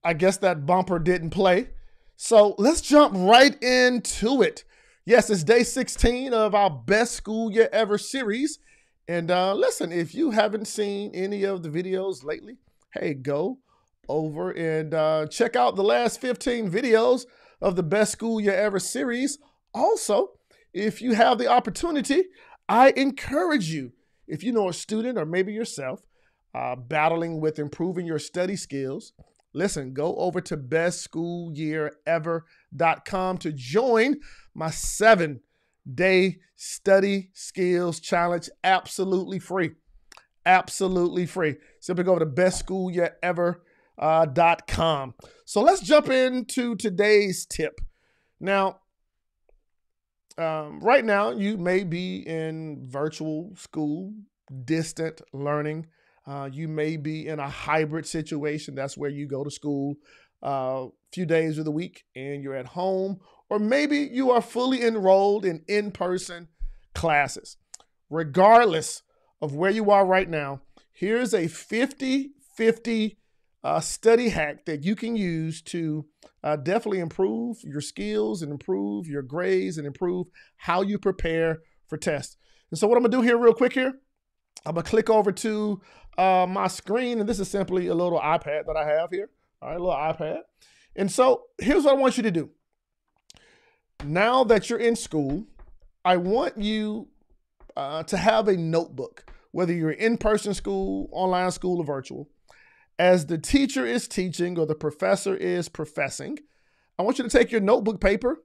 I guess that bumper didn't play. So let's jump right into it. Yes, it's day 16 of our Best School Year Ever series. And listen, if you haven't seen any of the videos lately, hey, go over and check out the last 15 videos of the Best School Year Ever series. Also, if you have the opportunity, I encourage you, if you know a student or maybe yourself battling with improving your study skills, listen, go over to bestschoolyearever.com to join my 7-day study skills challenge, absolutely free. Absolutely free. Simply go over to bestschoolyearever.com. So let's jump into today's tip. Now, right now, you may be in virtual school, distant learning. You may be in a hybrid situation. That's where you go to school a few days of the week and you're at home. Or maybe you are fully enrolled in in-person classes. Regardless of where you are right now, here's a 50-50 study hack that you can use to definitely improve your skills and improve your grades and improve how you prepare for tests. And so what I'm gonna do here real quick here, I'm gonna click over to my screen, and this is simply a little iPad that I have here. All right, a little iPad. And so here's what I want you to do. Now that you're in school, I want you to have a notebook, whether you're in-person school, online school, or virtual. As the teacher is teaching or the professor is professing, I want you to take your notebook paper,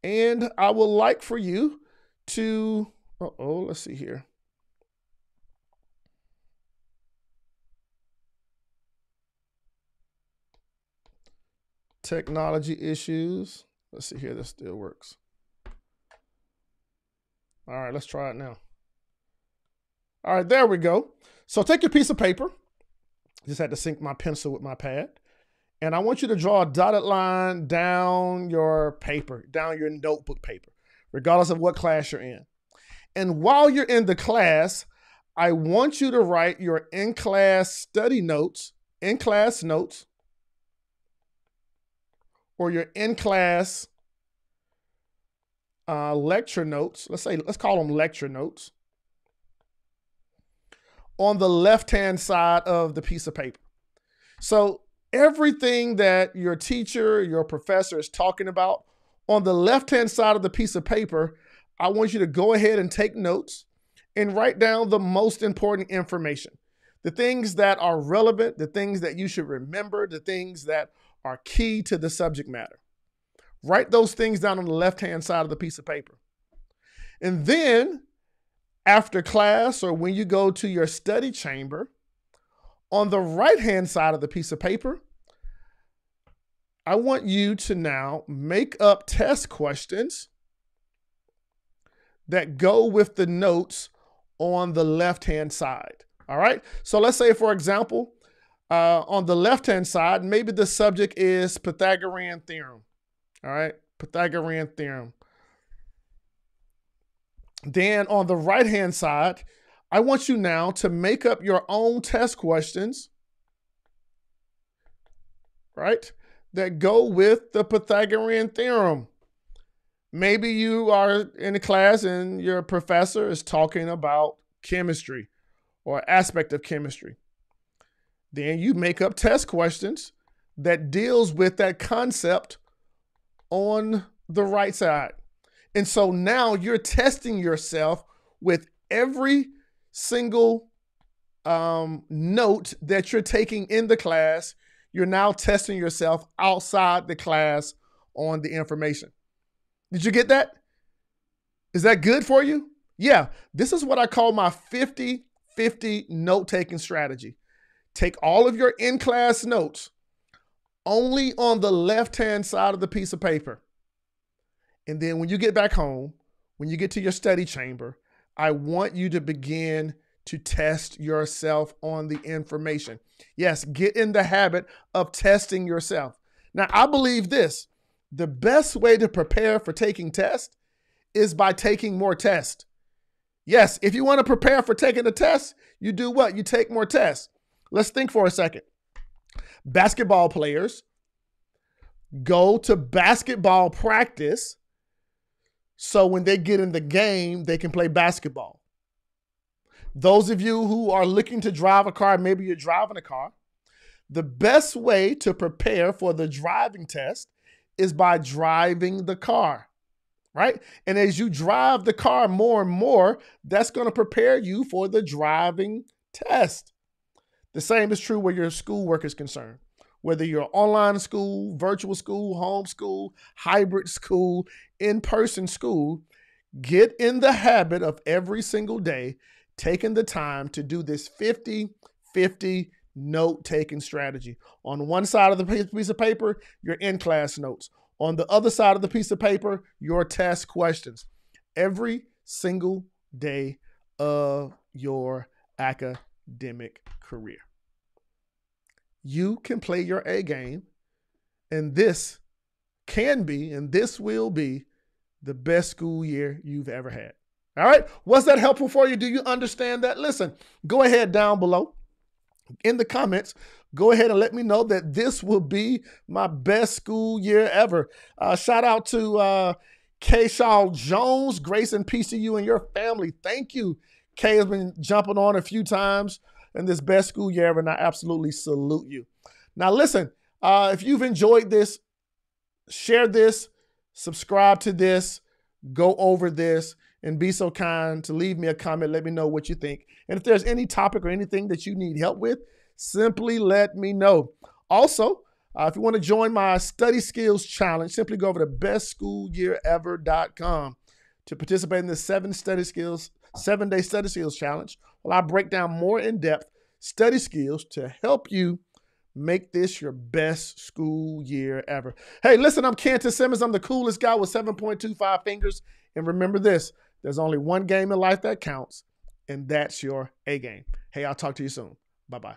and I would like for you to, let's see here. Technology issues. Let's see here, this still works. All right, let's try it now. All right, there we go. So take your piece of paper. Just had to sync my pencil with my pad. And I want you to draw a dotted line down your paper, down your notebook paper, regardless of what class you're in. And while you're in the class, I want you to write your in-class study notes, in-class notes, or your in-class lecture notes. Let's call them lecture notes, on the left-hand side of the piece of paper. So everything that your teacher, your professor is talking about, on the left-hand side of the piece of paper, I want you to go ahead and take notes and write down the most important information. The things that are relevant, the things that you should remember, the things that are key to the subject matter. Write those things down on the left-hand side of the piece of paper. And then after class, or when you go to your study chamber, on the right-hand side of the piece of paper, I want you to now make up test questions that go with the notes on the left-hand side. All right? So let's say, for example, on the left-hand side, maybe the subject is Pythagorean theorem. All right? Pythagorean theorem. Then on the right-hand side, I want you now to make up your own test questions, right, that go with the Pythagorean theorem. Maybe you are in a class and your professor is talking about chemistry or aspect of chemistry. Then you make up test questions that deals with that concept on the right side. And so now you're testing yourself with every single note that you're taking in the class. You're now testing yourself outside the class on the information. Did you get that? Is that good for you? Yeah, this is what I call my 50-50 note-taking strategy. Take all of your in-class notes only on the left-hand side of the piece of paper. And then when you get back home, when you get to your study chamber, I want you to begin to test yourself on the information. Yes, get in the habit of testing yourself. Now, I believe this. The best way to prepare for taking tests is by taking more tests. Yes, if you want to prepare for taking a test, you do what? You take more tests. Let's think for a second. Basketball players go to basketball practice so when they get in the game, they can play basketball. Those of you who are looking to drive a car, maybe you're driving a car, the best way to prepare for the driving test is by driving the car, right? And as you drive the car more and more, that's going to prepare you for the driving test. The same is true where your schoolwork is concerned. Whether you're online school, virtual school, home school, hybrid school, in-person school, get in the habit of every single day taking the time to do this 50-50 note-taking strategy. On one side of the piece of paper, your in-class notes. On the other side of the piece of paper, your test questions. Every single day of your academic career. You can play your A game, and this can be, and this will be, the best school year you've ever had. All right? Was that helpful for you? Do you understand that? Listen, go ahead down below in the comments. Go ahead and let me know that this will be my best school year ever. Shout out to Kay Shaw Jones, grace and peace to you and your family. Thank you. Kay has been jumping on a few times in this best school year ever, and I absolutely salute you. Now listen, if you've enjoyed this, share this, subscribe to this, go over this, and be so kind to leave me a comment. Let me know what you think. And if there's any topic or anything that you need help with, simply let me know. Also, if you want to join my study skills challenge, simply go over to bestschoolyearever.com to participate in the 7-day study skills challenge. Well, I break down more in-depth study skills to help you make this your best school year ever. Hey, listen, I'm Cantor Simmons. I'm the coolest guy with 7.25 fingers. And remember this, there's only one game in life that counts, and that's your A game. Hey, I'll talk to you soon. Bye-bye.